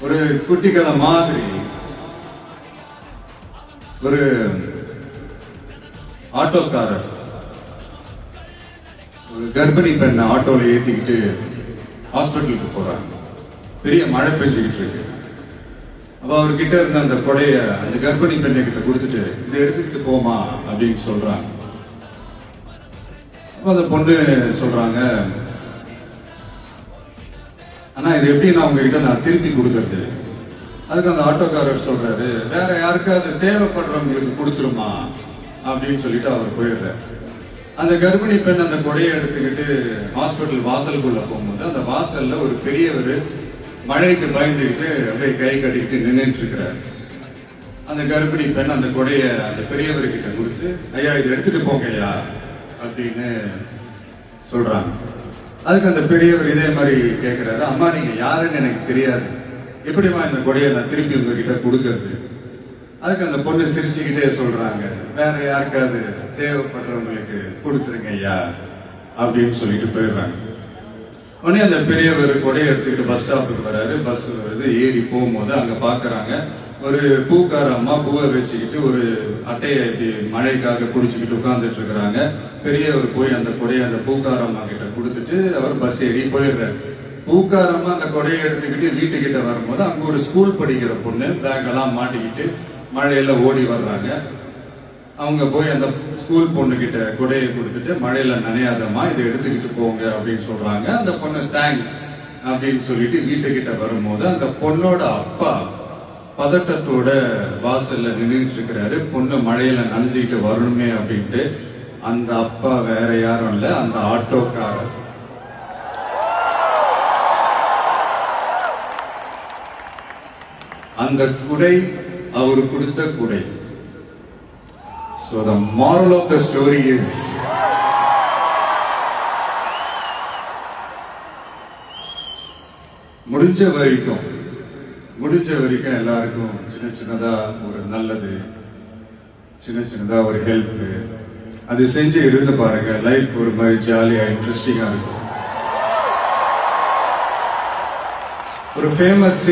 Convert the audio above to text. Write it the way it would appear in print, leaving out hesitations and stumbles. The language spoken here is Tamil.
ஒரு குட்டி கதை மாதிரி ஒரு ஆட்டோக்காரர் ஒரு கர்ப்பிணி பெண்ணை ஆட்டோல ஏத்திக்கிட்டு ஹாஸ்பிட்டலுக்கு போறாங்க. பெரிய மழை பெஞ்சுக்கிட்டு இருக்கு. அப்ப அவர்கிட்ட இருந்த அந்த கொடைய அந்த கர்ப்பிணி பெண்ணை கிட்ட கொடுத்துட்டு இதை எடுத்துக்கிட்டு போமா அப்படின்னு சொல்றாங்க. அப்ப அந்த பொண்ணு சொல்றாங்க, ஆனா இது எப்படி நான் உங்ககிட்ட நான் திருப்பி கொடுக்கறது? அதுக்கு அந்த ஆட்டோக்காரர் சொல்றாரு, வேற யாருக்காவது தேவைப்படுறவங்களுக்கு கொடுத்துருமா அப்படின்னு சொல்லிட்டு அவர் போயிடுறாரு. அந்த கர்ப்பிணி பெண் அந்த கொடையை எடுத்துக்கிட்டு ஹாஸ்பிட்டல் வாசலுக்குள்ள போகும்போது அந்த வாசல்ல ஒரு பெரியவர் மழைக்கு பயந்துக்கிட்டு அப்படியே கை கட்டிக்கிட்டு நின்றுட்டு இருக்கிறார். அந்த கர்ப்பிணி பெண் அந்த கொடையை அந்த பெரியவர்கிட்ட கொடுத்து, ஐயா இதை எடுத்துட்டு போங்க ஐயா அப்படின்னு சொல்றாங்க. அதுக்கு அந்த பெரியவர் இதே மாதிரி கேட்கிறாரு, அம்மா நீங்க யாருன்னு எனக்கு தெரியாது, எப்படிமா இந்த கொடையை நான் திருப்பி உங்ககிட்ட கொடுக்கறது? அதுக்கு அந்த பொண்ணு சிரிச்சுக்கிட்டே சொல்றாங்க, வேற யாருக்காவது தேவைப்படுறவங்களுக்கு கொடுத்துருங்க ஐயா அப்படின்னு சொல்லிட்டு போயிடுறாங்க. உடனே அந்த பெரியவர் கொடையை எடுத்துக்கிட்டு பஸ் ஸ்டாப்புக்கு வராரு. பஸ் வருது, ஏறி போகும்போது அங்க பாக்குறாங்க ஒரு பூக்கார அம்மா பூவை வச்சுக்கிட்டு ஒரு அட்டையை இப்படி மழைக்காக பிடிச்சிக்கிட்டு உட்கார்ந்துட்டு இருக்கிறாங்க. பெரியவர் போய் அந்த கொடையை அந்த பூக்கார அம்மா கிட்ட கொடுத்துட்டு அவர் பஸ் ஏறி போயிடுறாரு. பூக்காரம்மா அந்த கொடையை எடுத்துக்கிட்டு வீட்டுக்கிட்ட வரும்போது அங்க ஒரு ஸ்கூல் படிக்கிற பொண்ணு பேக் எல்லாம் மாட்டிக்கிட்டு மழையில ஓடி வர்றாங்க. அவங்க போய் அந்த ஸ்கூல் பொண்ணு கிட்ட கொடையை கொடுத்துட்டு, மழையில நனையாதம்மா இதை எடுத்துக்கிட்டு போங்க அப்படின்னு சொல்றாங்க. அந்த பொண்ணு தேங்க்ஸ் அப்படின்னு சொல்லிட்டு வீட்டுக்கிட்ட வரும்போது அந்த பொண்ணோட அப்பா பதட்டத்தோட வாசல்ல நின்றுட்டு இருக்கிறாரு. பொண்ணு மழையில நனைஞ்சுக்கிட்டு வரணுமே அப்படின்ட்டு. அந்த அப்பா வேற யாரும் இல்ல, அந்த ஆட்டோக்காரர். அந்த குடை அவரு கொடுத்த குடை. So the moral of the story is முடிஞ்ச வரைக்கும் எல்லாருக்கும் சின்ன சின்னதா ஒரு நல்லது, சின்ன சின்னதா ஒரு ஹெல்ப் அது செஞ்சு இருந்து பாருங்க. லைஃப் ஒரு மாதிரி ஜாலியா இன்ட்ரெஸ்டிங்கா இருக்கும். ஒரு ஃபேமஸ்